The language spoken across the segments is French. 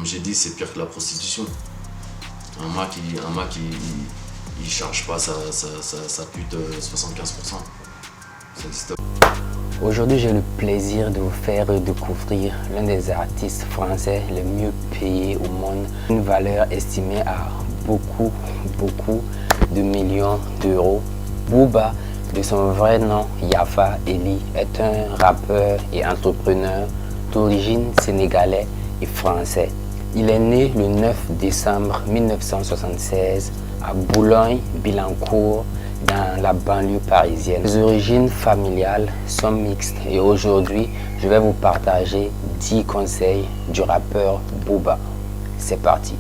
Comme j'ai dit, c'est pire que la prostitution. Un Mac, il charge pas sa pute 75%. Ça existe pas. Aujourd'hui, j'ai le plaisir de vous faire découvrir l'un des artistes français les mieux payés au monde. Une valeur estimée à beaucoup de millions d'euros. Booba, de son vrai nom Yafa Eli, est un rappeur et entrepreneur d'origine sénégalaise et français. Il est né le 9 décembre 1976 à Boulogne-Billancourt, dans la banlieue parisienne. Les origines familiales sont mixtes et aujourd'hui, je vais vous partager 10 conseils du rappeur Booba. C'est parti.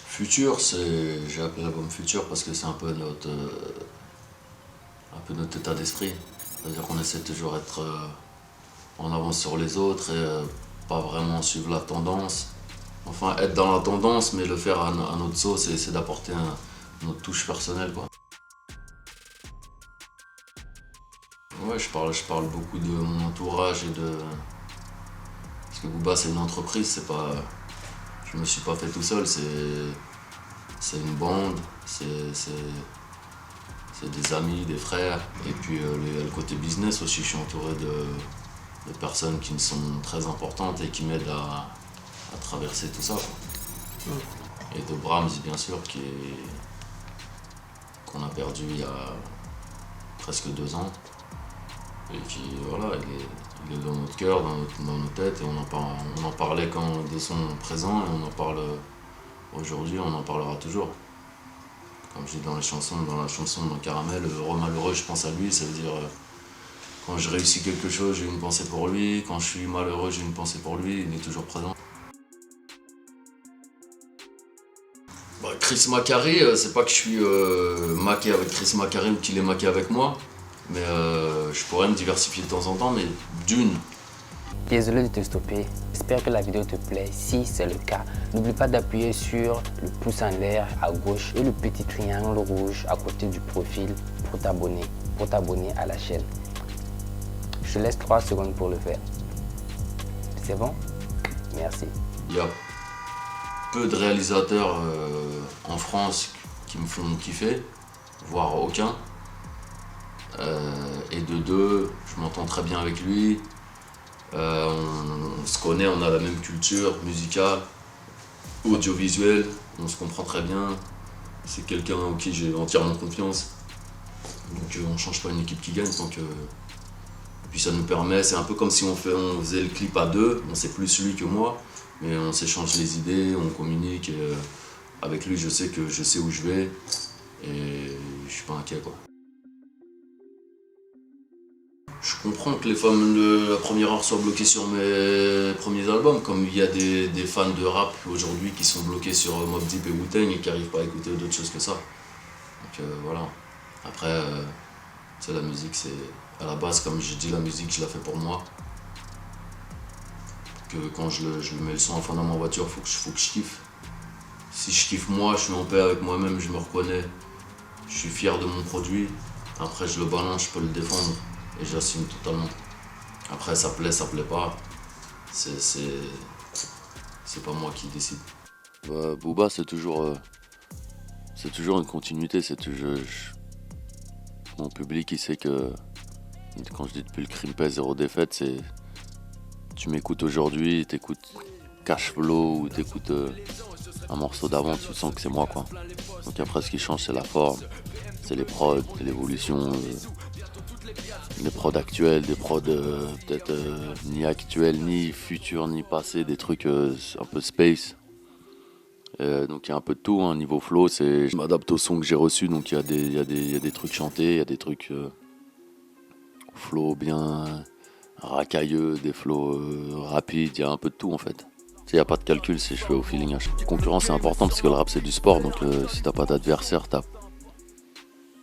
Futur, j'ai appelé l'album Futur parce que c'est un peu notre état d'esprit. C'est-à-dire qu'on essaie de toujours être en avance sur les autres et pas vraiment suivre la tendance. Enfin, être dans la tendance, mais le faire à notre sauce et essayer d'apporter notre touche personnelle, quoi. Ouais, je parle beaucoup de mon entourage et de... Parce que Booba, c'est une entreprise, c'est pas... Je me suis pas fait tout seul, c'est une bande, c'est des amis, des frères. Et puis le côté business aussi, je suis entouré de personnes qui me sont très importantes et qui m'aident à traverser tout ça, quoi. Et de Brahms, bien sûr, qu'on a perdu il y a presque 2 ans. Et qui, voilà, il est dans notre cœur, dans nos têtes, et on en parlait quand de son présent, et on en parle aujourd'hui, on en parlera toujours. Comme je dis dans la chanson dans Caramel, heureux malheureux, je pense à lui, ça veut dire quand je réussis quelque chose, j'ai une pensée pour lui, quand je suis malheureux, j'ai une pensée pour lui, il est toujours présent. Bah, Chris Macari, c'est pas que je suis maqué avec Chris Macari ou qu'il est maqué avec moi, mais je pourrais me diversifier de temps en temps, mais d'une. Désolé de te stopper, j'espère que la vidéo te plaît. Si c'est le cas, n'oublie pas d'appuyer sur le pouce en l'air à gauche et le petit triangle rouge à côté du profil pour t'abonner à la chaîne. Je te laisse 3 secondes pour le faire. C'est bon? Merci. Il y a peu de réalisateurs en France qui me font kiffer, voire aucun. Et de deux, je m'entends très bien avec lui. On se connaît, on a la même culture musicale, audiovisuelle, on se comprend très bien. C'est quelqu'un en qui j'ai entièrement confiance. Donc on change pas une équipe qui gagne tant que... Et puis ça nous permet, c'est un peu comme si on faisait le clip à deux, bon, c'est plus lui que moi, mais on s'échange les idées, on communique. Et, avec lui, je sais où je vais et je suis pas inquiet, quoi. Je comprends que les femmes de la première heure soient bloquées sur mes premiers albums, comme il y a des fans de rap aujourd'hui qui sont bloqués sur Mobb Deep et Wu-Tang et qui n'arrivent pas à écouter d'autres choses que ça. Donc voilà. Après, tu sais, la musique, c'est à la base, comme je dis, la musique, je la fais pour moi. Que quand je mets le son à fond dans ma voiture, faut que je kiffe. Si je kiffe moi, je suis en paix avec moi-même, je me reconnais. Je suis fier de mon produit. Après, je le balance, je peux le défendre. Et j'assume totalement. Après, ça plaît pas. C'est pas moi qui décide. Booba, c'est toujours une continuité. Mon public, il sait que quand je dis depuis le Crimpé, zéro défaite, c'est tu m'écoutes aujourd'hui, t'écoutes Cash Flow ou t'écoutes un morceau d'avant, tu sens que c'est moi, quoi. Donc après, ce qui change, c'est la forme, c'est les prods, c'est l'évolution. Des prods actuels, des prods peut-être ni actuels, ni futurs, ni passés, des trucs un peu space. Donc il y a un peu de tout, hein. Niveau flow, je m'adapte au son que j'ai reçu, donc il y a des trucs chantés, il y a des trucs flow bien racailleux, des flows rapides, il y a un peu de tout en fait. Il n'y a pas de calcul, je fais au feeling. La concurrence c'est important parce que le rap c'est du sport, donc si t'as pas d'adversaire,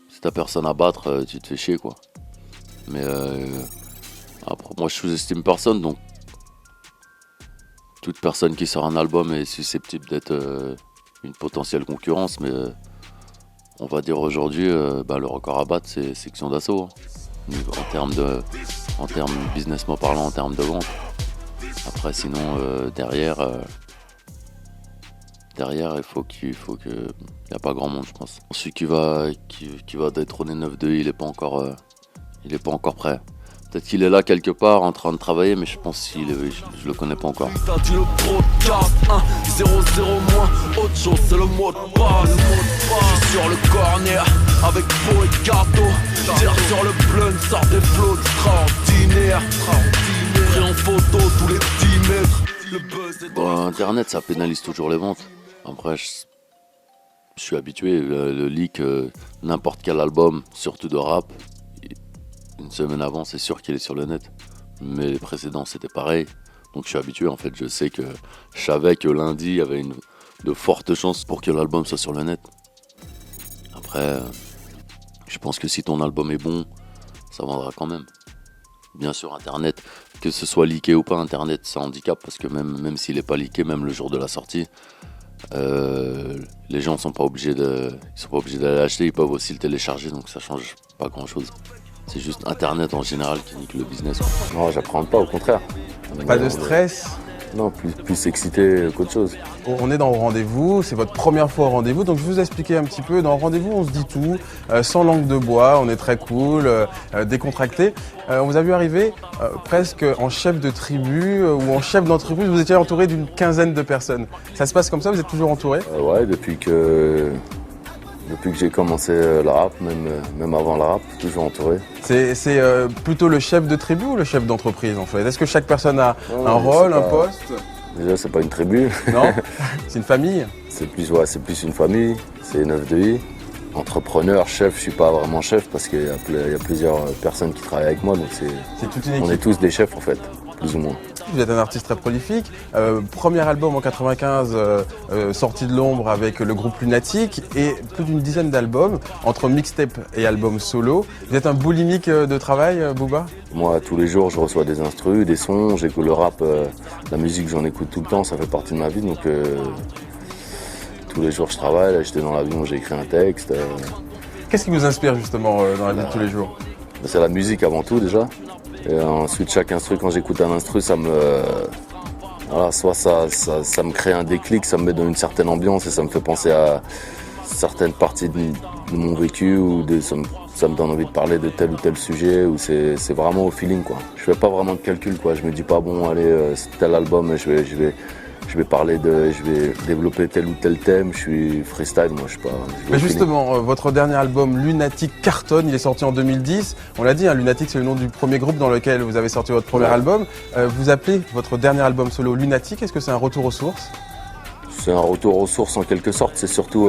si t'as personne à battre, tu te fais chier, quoi. Mais après, moi je sous-estime personne, donc toute personne qui sort un album est susceptible d'être une potentielle concurrence, mais on va dire aujourd'hui, le record à battre c'est Sexion d'Assaut, hein. En termes de en termes businessment parlant, en termes de vente. Après, sinon, derrière, il faut que... Il n'y a pas grand monde, je pense. Celui qui va détrôner 9-2, il est pas encore prêt. Peut-être qu'il est là quelque part en train de travailler, mais je pense que je le connais pas encore. Bon, Internet, ça pénalise toujours les ventes. Après, je suis habitué, le leak, n'importe quel album, surtout de rap, une semaine avant, c'est sûr qu'il est sur le net. Mais les précédents, c'était pareil. Donc je suis habitué, en fait. Je savais que lundi, il y avait de fortes chances pour que l'album soit sur le net. Après, je pense que si ton album est bon, ça vendra quand même. Bien sûr, Internet, que ce soit leaké ou pas, Internet, ça handicape. Parce que même s'il n'est pas leaké, même le jour de la sortie, les gens sont pas obligés d'aller l'acheter. Ils peuvent aussi le télécharger, donc ça change pas grand-chose. C'est juste Internet en général qui nique le business. Non, j'apprends pas, au contraire. Pas de stress? Non, plus excité qu'autre chose. On est dans le rendez-vous, c'est votre première fois au rendez-vous, donc je vais vous expliquer un petit peu. Dans le rendez-vous, on se dit tout, sans langue de bois, on est très cool, décontracté. On vous a vu arriver presque en chef de tribu ou en chef d'entreprise, vous étiez entouré d'une quinzaine de personnes. Ça se passe comme ça, vous êtes toujours entouré? Ouais, depuis que j'ai commencé le rap, même avant le rap, toujours entouré. C'est plutôt le chef de tribu ou le chef d'entreprise en fait? Est-ce que chaque personne a un rôle, un poste? Déjà, c'est pas une tribu. Non, c'est une famille. C'est plus une famille, c'est 9-2i. Entrepreneur, chef, je suis pas vraiment chef parce qu'il y a plusieurs personnes qui travaillent avec moi, donc c'est toute une équipe. On est tous des chefs en fait, plus ou moins. Vous êtes un artiste très prolifique. Premier album en 95, sorti de l'ombre avec le groupe Lunatic et plus d'une dizaine d'albums entre mixtape et album solo. Vous êtes un boulimique de travail, Booba? Moi, tous les jours, je reçois des instrus, des sons, j'écoute le rap, la musique, j'en écoute tout le temps, ça fait partie de ma vie, donc tous les jours je travaille. Là, j'étais dans l'avion, j'ai écrit un texte. Qu'est-ce qui vous inspire justement dans la vie de tous les jours? C'est la musique avant tout déjà. Et ensuite, chaque instru, quand j'écoute un instru, ça me crée un déclic, ça me met dans une certaine ambiance et ça me fait penser à certaines parties de mon vécu ou ça me donne envie de parler de tel ou tel sujet ou c'est vraiment au feeling quoi. Je fais pas vraiment de calcul quoi. Je me dis pas bon allez c'est tel album, je vais développer tel ou tel thème, je suis freestyle, moi je sais pas. Mais justement, votre dernier album Lunatic cartonne, il est sorti en 2010. On l'a dit, hein, Lunatic c'est le nom du premier groupe dans lequel vous avez sorti votre premier album. Vous appelez votre dernier album solo Lunatic, est-ce que c'est un retour aux sources? C'est un retour aux sources en quelque sorte, c'est surtout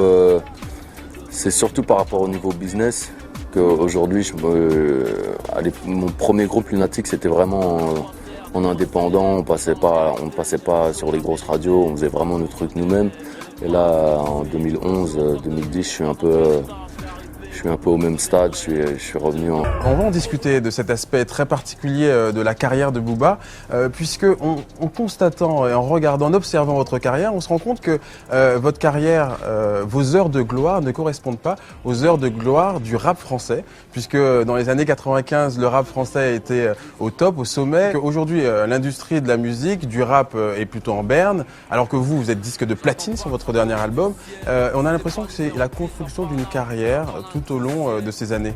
par rapport au niveau business qu'aujourd'hui, mon premier groupe Lunatic c'était vraiment... en indépendant, on ne passait pas sur les grosses radios, on faisait vraiment nos trucs nous-mêmes. Et là, en 2011-2010, je suis un peu au même stade, je suis revenu en... On va en discuter de cet aspect très particulier de la carrière de Booba, puisque en constatant et en regardant, en observant votre carrière, on se rend compte que votre carrière, vos heures de gloire ne correspondent pas aux heures de gloire du rap français, puisque dans les années 95, le rap français était au top, au sommet. Aujourd'hui, l'industrie de la musique, du rap est plutôt en berne, alors que vous êtes disque de platine sur votre dernier album. On a l'impression que c'est la construction d'une carrière tout au long de ces années.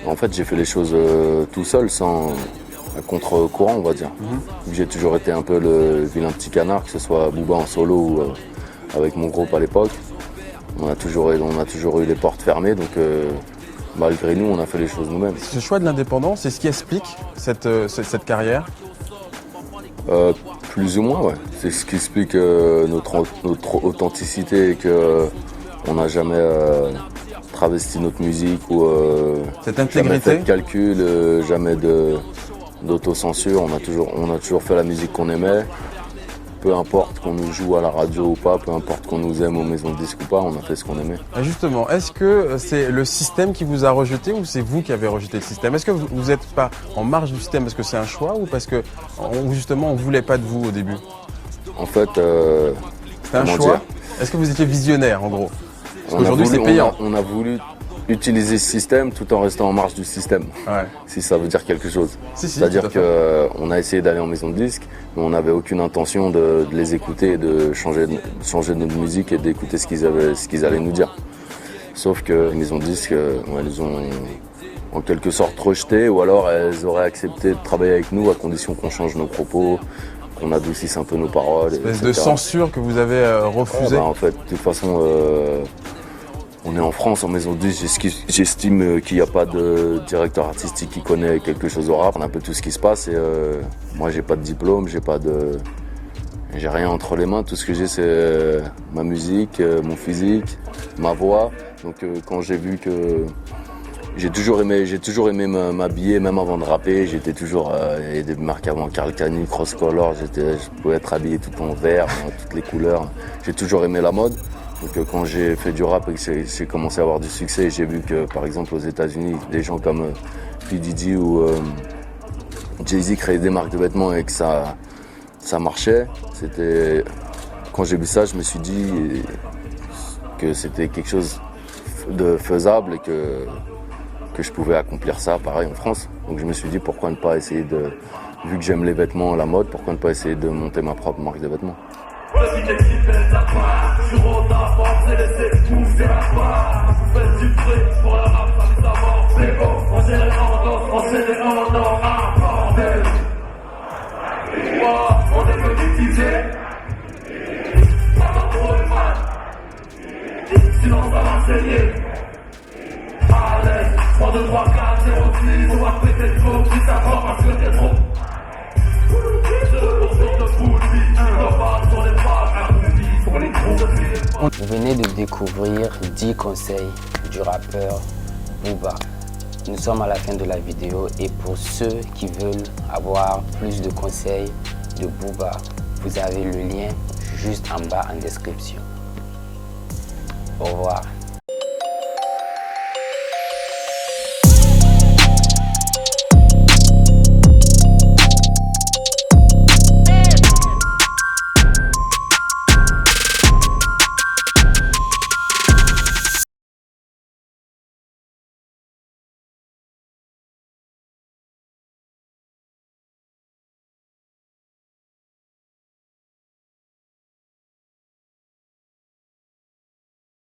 En fait, j'ai fait les choses tout seul, sans à contre-courant, on va dire. J'ai toujours été un peu le vilain petit canard, que ce soit Booba en solo ou avec mon groupe à l'époque. On a toujours eu les portes fermées, donc malgré nous, on a fait les choses nous-mêmes. Ce choix de l'indépendance, c'est ce qui explique cette carrière? Plus ou moins, ouais. C'est ce qui explique notre authenticité et qu'on n'a jamais travesti notre musique ou cette intégrité, jamais fait de calcul, jamais d'autocensure. On a toujours fait la musique qu'on aimait. Peu importe qu'on nous joue à la radio ou pas, peu importe qu'on nous aime aux maisons de disques ou pas, on a fait ce qu'on aimait. Et justement, est-ce que c'est le système qui vous a rejeté ou c'est vous qui avez rejeté le système? Est-ce que vous n'êtes pas en marge du système parce que c'est un choix ou parce que justement on ne voulait pas de vous au début? En fait, c'était un choix. Est-ce que vous étiez visionnaire en gros? Parce qu'aujourd'hui c'est payant. On a voulu utiliser ce système tout en restant en marge du système, Ouais. si ça veut dire quelque chose. Si, C'est-à-dire tout à fait. qu'on a essayé d'aller en maison de disques, mais on n'avait aucune intention de les écouter, de changer notre musique et d'écouter ce qu'ils allaient nous dire. Sauf que les maisons de disques, elles nous ont en quelque sorte rejeté, ou alors elles auraient accepté de travailler avec nous à condition qu'on change nos propos, qu'on adoucisse un peu nos paroles. Espèce etc. de censure que vous avez refusée. En fait, de toute façon, on est en France, en maison de disques, j'estime qu'il n'y a pas de directeur artistique qui connaît quelque chose au rap. On a un peu tout ce qui se passe et moi j'ai pas de diplôme, j'ai rien entre les mains. Tout ce que j'ai c'est ma musique, mon physique, ma voix. Donc quand j'ai vu que j'ai toujours aimé m'habiller, même avant de rapper. J'étais toujours, il y a des marques avant, Karl Kani, Cross Color, je pouvais être habillé tout en vert, dans toutes les couleurs. J'ai toujours aimé la mode. Donc quand j'ai fait du rap et que j'ai commencé à avoir du succès, j'ai vu que par exemple aux États-Unis, des gens comme P. Diddy ou Jay-Z créaient des marques de vêtements et que ça marchait. Quand j'ai vu ça, je me suis dit que c'était quelque chose de faisable et que je pouvais accomplir ça pareil en France. Donc je me suis dit pourquoi ne pas essayer vu que j'aime les vêtements, la mode, pourquoi ne pas essayer de monter ma propre marque de vêtements. Vous venez de découvrir 10 conseils du rappeur Booba. Nous sommes à la fin de la vidéo et pour ceux qui veulent avoir plus de conseils de Booba, vous avez le lien juste en bas en description. Au revoir.